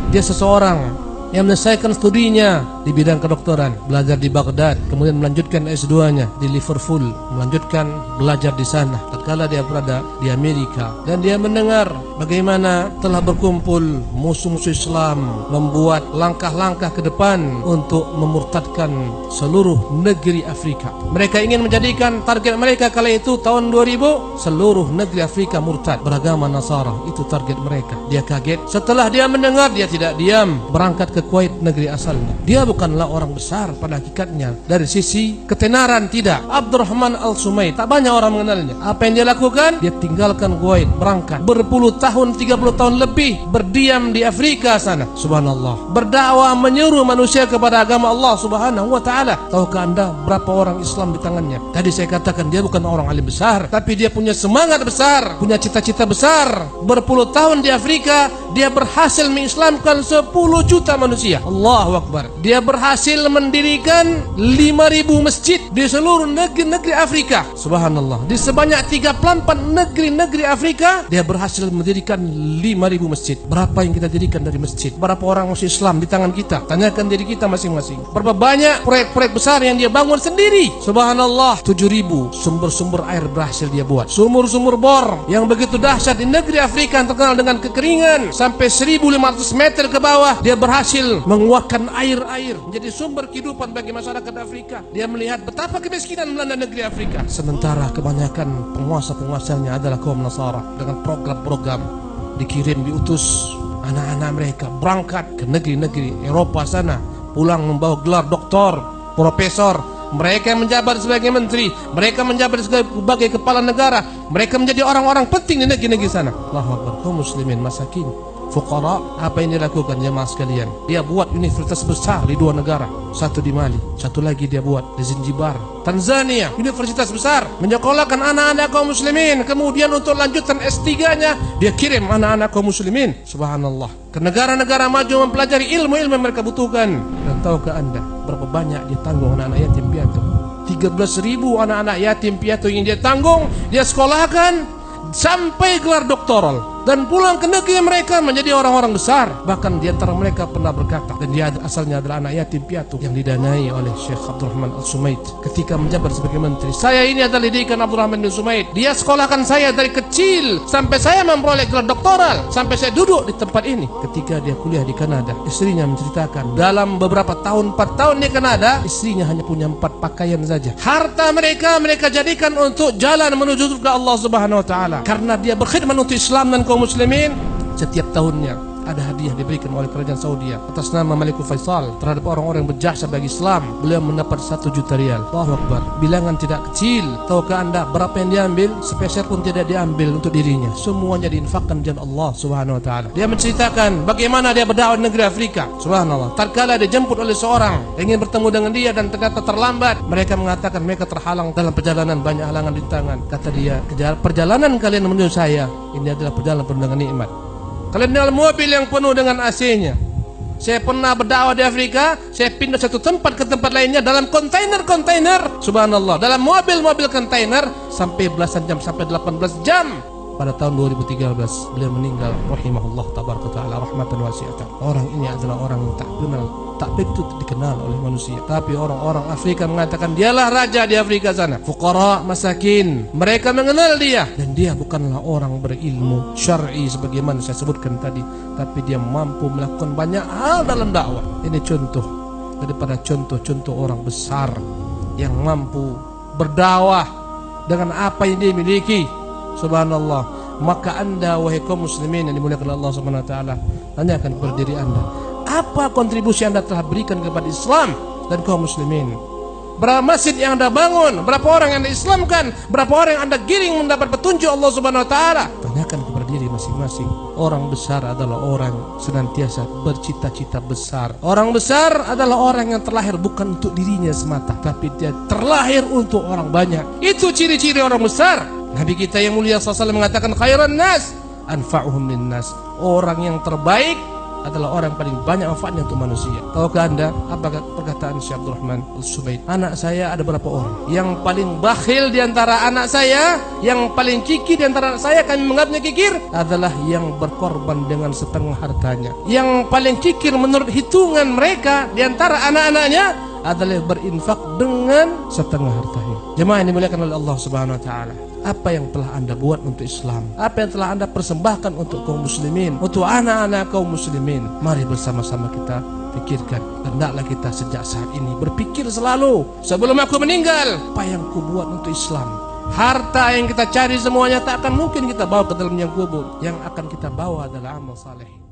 Dia seseorang yang menyelesaikan studinya di bidang kedokteran, belajar di Baghdad, kemudian melanjutkan S2-nya di Liverpool, melanjutkan belajar di sana. Tatkala dia berada di Amerika dan dia mendengar bagaimana telah berkumpul musuh-musuh Islam membuat langkah-langkah ke depan untuk memurtadkan seluruh negeri Afrika. Mereka ingin menjadikan target mereka kala itu tahun 2000 seluruh negeri Afrika murtad beragama Nasara. Itu target mereka. Dia kaget. Setelah dia mendengar, dia tidak diam, berangkat ke Kuwait, negeri asalnya. Dia bukanlah orang besar pada hakikatnya dari sisi ketenaran, tidak. Abdurrahman Al-Sumaid, tak banyak orang mengenalnya. Apa yang dia lakukan? Dia tinggalkan Kuwait, berangkat berpuluh tahun, 30 tahun lebih berdiam di Afrika sana. Subhanallah. Berdakwah, menyuruh manusia kepada agama Allah Subhanahu wa taala. Tahukah Anda berapa orang Islam di tangannya? Tadi saya katakan dia bukan orang alim besar, tapi dia punya semangat besar, punya cita-cita besar. Berpuluh tahun di Afrika, dia berhasil mengislamkan 10 juta manusia. Allahu Akbar. Dia berhasil mendirikan 5.000 masjid di seluruh negeri-negeri Afrika. Subhanallah. Di sebanyak 34 negeri-negeri Afrika, dia berhasil mendirikan 5.000 masjid. Berapa yang kita dirikan dari masjid? Berapa orang masuk Islam di tangan kita? Tanyakan diri kita masing-masing. Berapa banyak proyek-proyek besar yang dia bangun sendiri? Subhanallah. 7.000 sumber-sumber air berhasil dia buat. Sumur-sumur bor yang begitu dahsyat di negeri Afrika yang terkenal dengan kekeringan, sampai 1.500 meter ke bawah dia berhasil menguatkan air-air menjadi sumber kehidupan bagi masyarakat Afrika. Dia melihat betapa kemiskinan melanda negeri Afrika. Sementara kebanyakan penguasa-penguasanya adalah kaum Nasara. Dengan program-program dikirim, diutus anak-anak mereka berangkat ke negeri-negeri Eropa sana, pulang membawa gelar doktor, profesor. Mereka yang menjabat sebagai menteri, mereka menjabat sebagai kepala negara, mereka menjadi orang-orang penting di negeri-negeri sana. Allahu Akbar. Kaum muslimin masakin, fuqara, apa yang dilakukan jemaah sekalian? Dia buat universitas besar di 2 negara. Satu di Mali, satu lagi dia buat di Zanzibar, Tanzania. Universitas besar menyekolahkan anak-anak kaum muslimin. Kemudian untuk lanjutan S3-nya dia kirim anak-anak kaum muslimin, subhanallah, ke negara-negara maju mempelajari ilmu-ilmu yang mereka butuhkan. Dan tahukah Anda berapa banyak dia tanggung anak-anak yatim piatu? 13.000 anak-anak yatim piatu yang dia tanggung, dia sekolahkan sampai gelar doktoral dan pulang ke negeri mereka menjadi orang-orang besar. Bahkan di antara mereka pernah berkata, dan dia asalnya adalah anak yatim piatu yang didanai oleh Syekh Abdurrahman Al-Sumaid ketika menjabat sebagai menteri. Saya ini adalah didikan Abdurrahman bin Sumaid. Dia sekolahkan saya dari kecil sampai saya memperoleh gelar doktoral, sampai saya duduk di tempat ini. Ketika dia kuliah di Kanada, istrinya menceritakan dalam beberapa tahun, 4 tahun di Kanada, istrinya hanya punya 4 pakaian saja. Harta mereka jadikan untuk jalan menuju surga Allah Subhanahu wa taala. Karena dia berkhidmat untuk Islam dan kaum muslimin, setiap tahunnya ada hadiah diberikan oleh kerajaan Saudi atas nama Malikul Faisal terhadap orang-orang yang berjasa bagi Islam. Beliau mendapat 1 juta rial. Allahu Akbar. Bilangan tidak kecil. Tahukah Anda berapa yang diambil? Sepeser pun tidak diambil untuk dirinya. Semuanya diinfakkan di jalan Allah Subhanahu wa taala. Dia menceritakan bagaimana dia berdakwah di negeri Afrika. Subhanallah. Tatkala dia dijemput oleh seorang ingin bertemu dengan dia dan ternyata terlambat, mereka mengatakan mereka terhalang dalam perjalanan, banyak halangan di tangan. Kata dia, perjalanan kalian menuju saya ini adalah perjalanan penuh dengan nikmat. Kalian dengan mobil yang penuh dengan AC-nya. Saya pernah berdakwah di Afrika, saya pindah satu tempat ke tempat lainnya dalam kontainer-kontainer. Subhanallah, dalam mobil-mobil kontainer sampai belasan jam, sampai 18 jam. Pada tahun 2013 beliau meninggal, rahimahullah tabaraka taala rahmatan wasi'atan. Orang ini adalah orang yang tak begitu dikenal oleh manusia, tapi orang-orang Afrika mengatakan dialah raja di Afrika sana. Fuqara, masakin, mereka mengenal dia. Dan dia bukanlah orang berilmu syar'i sebagaimana saya sebutkan tadi, tapi dia mampu melakukan banyak hal dalam dakwah. Ini contoh daripada contoh-contoh orang besar yang mampu berdakwah dengan apa yang dia miliki. Subhanallah. Maka Anda wahai kaum muslimin yang dimuliakan Allah Subhanahu wa taala, tanyakan kepada diri Anda, apa kontribusi Anda telah berikan kepada Islam dan kaum muslimin? Berapa masjid yang Anda bangun? Berapa orang yang Anda Islamkan? Berapa orang yang Anda giring mendapat petunjuk Allah Subhanahu wa taala? Tanyakan kepada diri masing-masing. Orang besar adalah orang senantiasa bercita-cita besar. Orang besar adalah orang yang terlahir bukan untuk dirinya semata, tapi dia terlahir untuk orang banyak. Itu ciri-ciri orang besar. Nabi kita yang mulia SAW mengatakan khairan nas anfa'uhum linnas. Orang yang terbaik adalah orang paling banyak manfaatnya untuk manusia. Tahukah Anda apa perkataan Syekh Abdul Rahman Al-Subaid? Anak saya ada berapa orang? Yang paling bakhil di antara anak saya, yang paling kikir di antara anak saya, kami menganggapnya kikir, adalah yang berkorban dengan setengah hartanya. Yang paling kikir menurut hitungan mereka di antara anak-anaknya adalah berinfak dengan setengah hartanya. Jemaah yang dimuliakan oleh Allah Subhanahu wa taala, apa yang telah Anda buat untuk Islam? Apa yang telah Anda persembahkan untuk kaum muslimin, untuk anak-anak kaum muslimin? Mari bersama-sama kita pikirkan. Hendaklah kita sejak saat ini berpikir selalu, sebelum aku meninggal, apa yang ku buat untuk Islam? Harta yang kita cari semuanya tak akan mungkin kita bawa ke dalam yang kubur. Yang akan kita bawa adalah amal saleh.